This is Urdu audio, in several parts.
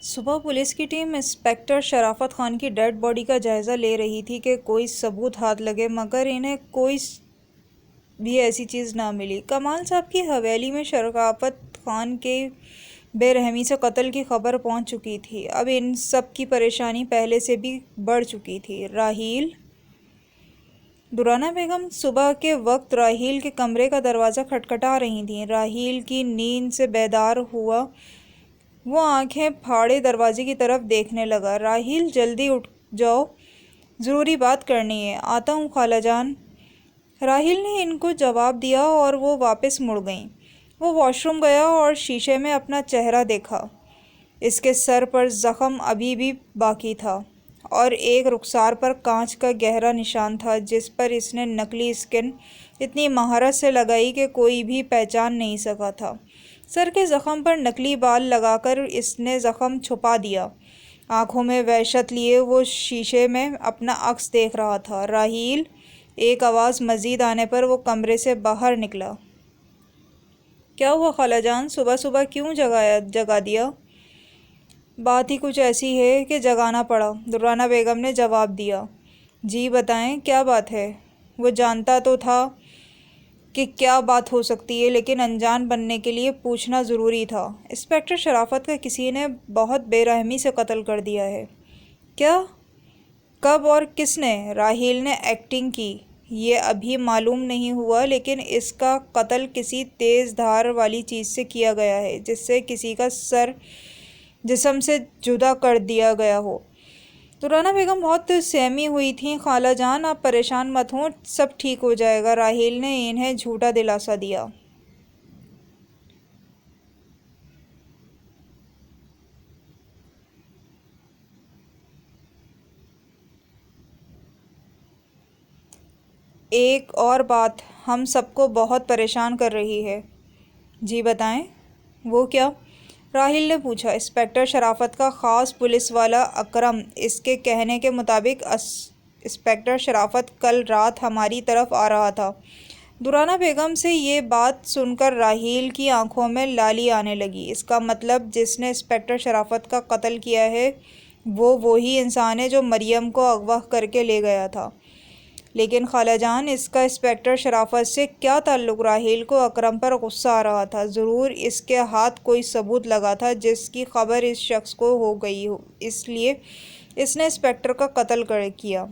صبح پولیس کی ٹیم انسپکٹر شرافت خان کی ڈیڈ باڈی کا جائزہ لے رہی تھی کہ کوئی ثبوت ہاتھ لگے، مگر انہیں کوئی بھی ایسی چیز نہ ملی۔ کمال صاحب کی حویلی میں شرافت خان کے بے رحمی سے قتل کی خبر پہنچ چکی تھی۔ اب ان سب کی پریشانی پہلے سے بھی بڑھ چکی تھی۔ راحیل دورانہ بیگم صبح کے وقت راحیل کے کمرے کا دروازہ کھٹکھٹا رہی تھیں۔ راحیل کی نیند سے بیدار ہوا وہ آنکھیں پھاڑے دروازے کی طرف دیکھنے لگا۔ راحیل جلدی اٹھ جاؤ، ضروری بات کرنی ہے۔ آتا ہوں خالہ جان۔ راحیل نے ان کو جواب دیا اور وہ واپس مڑ گئیں۔ وہ واش روم گیا اور شیشے میں اپنا چہرہ دیکھا۔ اس کے سر پر زخم ابھی بھی باقی تھا اور ایک رخسار پر کانچ کا گہرا نشان تھا جس پر اس نے نکلی اسکن اتنی مہارت سے لگائی کہ کوئی بھی پہچان نہیں سکا تھا۔ سر کے زخم پر نکلی بال لگا کر اس نے زخم چھپا دیا۔ آنکھوں میں وحشت لیے وہ شیشے میں اپنا عکس دیکھ رہا تھا۔ راحیل! ایک آواز مزید آنے پر وہ کمرے سے باہر نکلا۔ کیا ہوا خالہ جان؟ صبح صبح کیوں جگا دیا؟ بات ہی کچھ ایسی ہے کہ جگانا پڑا، دورانہ بیگم نے جواب دیا۔ جی بتائیں، کیا بات ہے؟ وہ جانتا تو تھا کہ کیا بات ہو سکتی ہے، لیکن انجان بننے کے لیے پوچھنا ضروری تھا۔ انسپکٹر شرافت کا کسی نے بہت بے رحمی سے قتل کر دیا ہے۔ کیا؟ کب اور کس نے؟ راحیل نے ایکٹنگ کی۔ یہ ابھی معلوم نہیں ہوا، لیکن اس کا قتل کسی تیز دھار والی چیز سے کیا گیا ہے، جس سے کسی کا سر جسم سے جدا کر دیا گیا ہو۔ دورانہ بیگم بہت سہمی ہوئی تھیں۔ خالہ جان آپ پریشان مت ہوں، سب ٹھیک ہو جائے گا۔ راحیل نے انہیں جھوٹا دلاسا دیا۔ ایک اور بات ہم سب کو بہت پریشان کر رہی ہے۔ جی بتائیں۔ وہ کیا؟ راحیل نے پوچھا۔ انسپکٹر شرافت کا خاص پولیس والا اکرم، اس کے کہنے کے مطابق انسپکٹر شرافت کل رات ہماری طرف آ رہا تھا۔ دورانہ بیگم سے یہ بات سن کر راحیل کی آنکھوں میں لالی آنے لگی۔ اس کا مطلب جس نے انسپکٹر شرافت کا قتل کیا ہے وہ وہی انسان ہے جو مریم کو اغوا کر کے لے گیا تھا۔ لیکن خالہ جان اس کا انسپکٹر شرافت سے کیا تعلق؟ راحیل کو اکرم پر غصہ آ رہا تھا۔ ضرور اس کے ہاتھ کوئی ثبوت لگا تھا جس کی خبر اس شخص کو ہو گئی، اس لیے اس نے انسپکٹر کا قتل کیا۔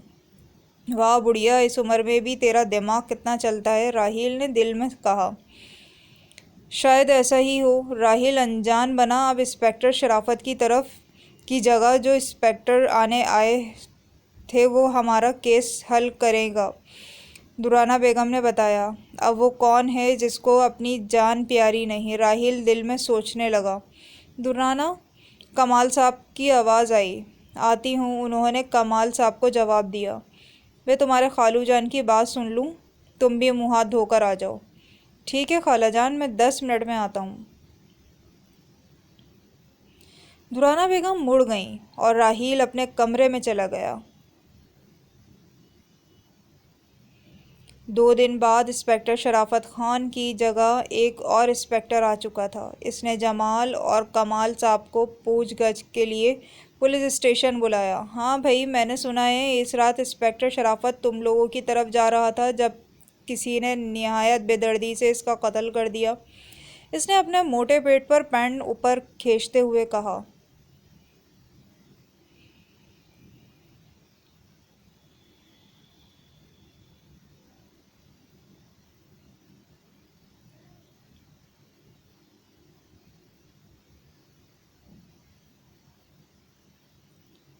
واہ بڑھیا، اس عمر میں بھی تیرا دماغ کتنا چلتا ہے، راحیل نے دل میں کہا۔ شاید ایسا ہی ہو۔ راحیل انجان بنا اب انسپکٹر شرافت کی طرف کی جگہ جو انسپکٹر آئے تھے وہ ہمارا کیس حل کرے گا، دورانہ بیگم نے بتایا۔ اب وہ کون ہے جس کو اپنی جان پیاری نہیں؟ راحیل دل میں سوچنے لگا۔ دورانہ کمال صاحب کی آواز آئی۔ آتی ہوں، انہوں نے کمال صاحب کو جواب دیا۔ میں تمہارے خالو جان کی بات سن لوں، تم بھی منہ ہاتھ دھو کر آ جاؤ۔ ٹھیک ہے خالہ جان، میں 10 منٹ میں آتا ہوں۔ دورانہ بیگم مڑ گئیں اور راحیل اپنے کمرے میں چلا گیا۔ 2 دن بعد انسپکٹر شرافت خان کی جگہ ایک اور انسپکٹر آ چکا تھا۔ اس نے جمال اور کمال صاحب کو پوچھ گچھ کے لیے پولیس اسٹیشن بلایا۔ ہاں بھائی، میں نے سنا ہے اس رات انسپکٹر شرافت تم لوگوں کی طرف جا رہا تھا جب کسی نے نہایت بے دردی سے اس کا قتل کر دیا۔ اس نے اپنے موٹے پیٹ پر پینٹ اوپر کھینچتے ہوئے کہا۔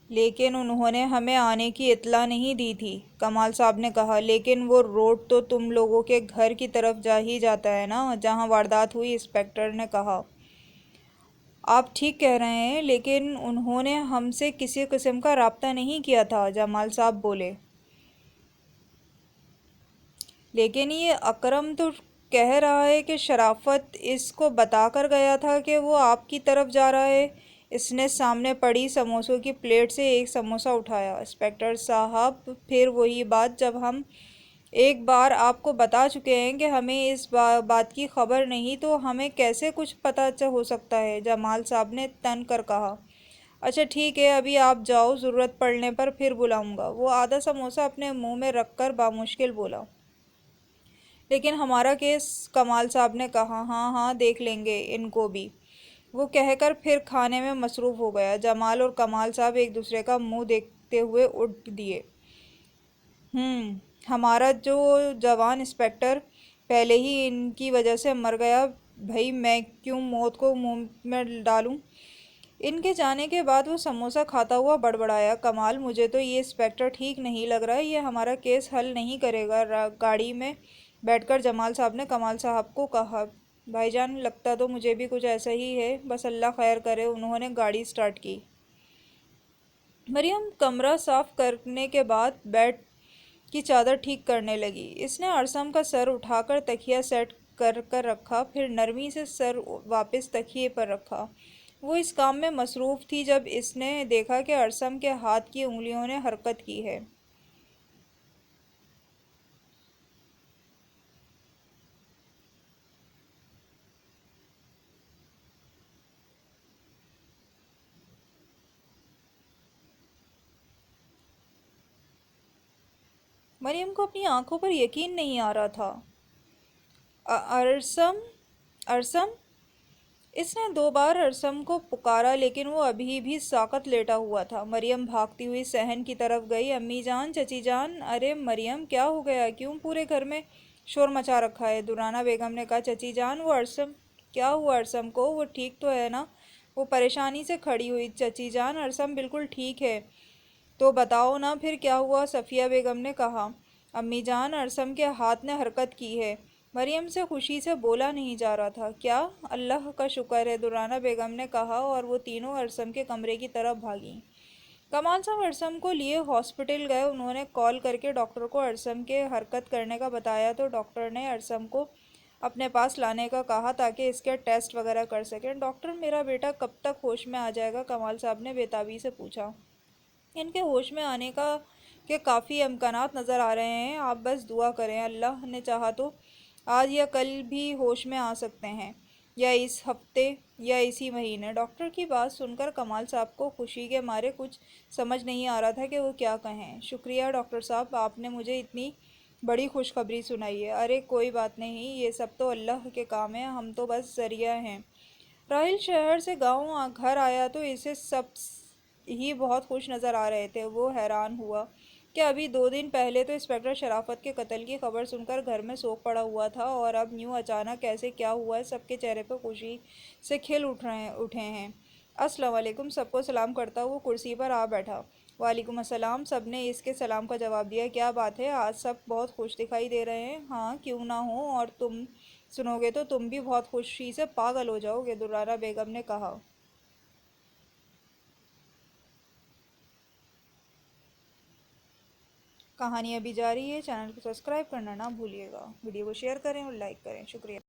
لیکن انہوں نے ہمیں آنے کی اطلاع نہیں دی تھی، کمال صاحب نے کہا۔ لیکن وہ روڈ تو تم لوگوں کے گھر کی طرف ہی جاتا ہے نا، جہاں واردات ہوئی، انسپکٹر نے کہا۔ آپ ٹھیک کہہ رہے ہیں، لیکن انہوں نے ہم سے کسی قسم کا رابطہ نہیں کیا تھا، جمال صاحب بولے۔ لیکن یہ اکرم تو کہہ رہا ہے کہ شرافت اس کو بتا کر گیا تھا کہ وہ آپ کی طرف جا رہا ہے۔ اس نے سامنے پڑی سموسوں کی پلیٹ سے ایک سموسہ اٹھایا۔ انسپکٹر صاحب، پھر وہی بات، جب ہم ایک بار آپ کو بتا چکے ہیں کہ ہمیں اس بات کی خبر نہیں تو ہمیں کیسے کچھ پتہ ہو سکتا ہے، جمال صاحب نے تن کر کہا۔ اچھا ٹھیک ہے، ابھی آپ جاؤ، ضرورت پڑنے پر پھر بلاؤں گا۔ وہ آدھا سموسہ اپنے منہ میں رکھ کر بامشکل بولا۔ لیکن ہمارا کیس؟ کمال صاحب نے کہا۔ ہاں ہاں، دیکھ لیں گے ان کو بھی، وہ کہہ کر پھر کھانے میں مصروف ہو گیا۔ جمال اور کمال صاحب ایک دوسرے کا منہ دیکھتے ہوئے اٹھ دیے۔ ہمارا جو جوان انسپکٹر پہلے ہی ان کی وجہ سے مر گیا، بھئی میں کیوں موت کو منہ میں ڈالوں؟ ان کے جانے کے بعد وہ سموسہ کھاتا ہوا بڑبڑایا۔ کمال، مجھے تو یہ انسپکٹر ٹھیک نہیں لگ رہا، یہ ہمارا کیس حل نہیں کرے گا۔ گاڑی میں بیٹھ کر جمال صاحب نے کمال صاحب کو کہا۔ بھائی جان، لگتا تو مجھے بھی کچھ ایسا ہی ہے، بس اللہ خیر کرے۔ انہوں نے گاڑی سٹارٹ کی۔ مریم کمرہ صاف کرنے کے بعد بیڈ کی چادر ٹھیک کرنے لگی۔ اس نے ارسم کا سر اٹھا کر تکیہ سیٹ کر کر رکھا، پھر نرمی سے سر واپس تکیے پر رکھا۔ وہ اس کام میں مصروف تھی جب اس نے دیکھا کہ ارسم کے ہاتھ کی انگلیوں نے حرکت کی ہے۔ مریم کو اپنی آنکھوں پر یقین نہیں آ رہا تھا۔ ارسم، ارسم! اس نے 2 بار ارسم کو پکارا لیکن وہ ابھی بھی ساکت لیٹا ہوا تھا۔ مریم بھاگتی ہوئی صحن کی طرف گئی۔ امی جان، چچی جان! ارے مریم، کیا ہو گیا؟ کیوں پورے گھر میں شور مچا رکھا ہے؟ دورانہ بیگم نے کہا۔ چچی جان، وہ ارسم… کیا ہوا ارسم کو؟ وہ ٹھیک تو ہے نا؟ وہ پریشانی سے کھڑی ہوئی۔ چچی جان، ارسم بالکل ٹھیک ہے۔ تو بتاؤ نا پھر کیا ہوا؟ صفیہ بیگم نے کہا۔ امی جان، ارسم کے ہاتھ نے حرکت کی ہے۔ مریم سے خوشی سے بولا نہیں جا رہا تھا۔ کیا؟ اللہ کا شکر ہے، دورانہ بیگم نے کہا، اور وہ تینوں ارسم کے کمرے کی طرف بھاگیں۔ کمال صاحب ارسم کو لیے ہاسپٹل گئے۔ انہوں نے کال کر کے ڈاکٹر کو ارسم کے حرکت کرنے کا بتایا تو ڈاکٹر نے ارسم کو اپنے پاس لانے کا کہا تاکہ اس کے ٹیسٹ وغیرہ کر سکیں۔ ڈاکٹر، میرا بیٹا کب تک ہوش میں آ جائے گا؟ کمال صاحب نے بے تابی سے پوچھا۔ ان کے ہوش میں آنے کے کافی امکانات نظر آ رہے ہیں، آپ بس دعا کریں، اللہ نے چاہا تو آج یا کل بھی ہوش میں آ سکتے ہیں، یا اس ہفتے یا اسی مہینے۔ ڈاکٹر کی بات سن کر کمال صاحب کو خوشی کے مارے کچھ سمجھ نہیں آ رہا تھا کہ وہ کیا کہیں۔ شکریہ ڈاکٹر صاحب، آپ نے مجھے اتنی بڑی خوشخبری سنائی ہے۔ ارے کوئی بات نہیں، یہ سب تو اللہ کے کام ہے، ہم تو بس ذریعہ ہیں۔ راحیل شہر سے گاؤں گھر آیا تو اسے سب ہی بہت خوش نظر آ رہے تھے۔ وہ حیران ہوا کہ ابھی 2 دن پہلے تو انسپکٹر شرافت کے قتل کی خبر سن کر گھر میں سوگ پڑا ہوا تھا، اور اب یوں اچانک کیسے کیا ہوا ہے؟ سب کے چہرے پر خوشی سے کھل اٹھے ہیں۔ السلام علیکم! سب کو سلام کرتا وہ کرسی پر آ بیٹھا۔ وعلیکم السلام! سب نے اس کے سلام کا جواب دیا۔ کیا بات ہے، آج سب بہت خوش دکھائی دے رہے ہیں؟ ہاں، کیوں نہ ہو، اور تم سنو گے تو تم بھی بہت خوشی سے پاگل ہو جاؤ گے، دورانہ بیگم نے کہا۔ کہانی ابھی جاری ہے، چینل کو سبسکرائب کرنا نہ بھولیے گا، ویڈیو کو شیئر کریں اور لائک کریں۔ شکریہ۔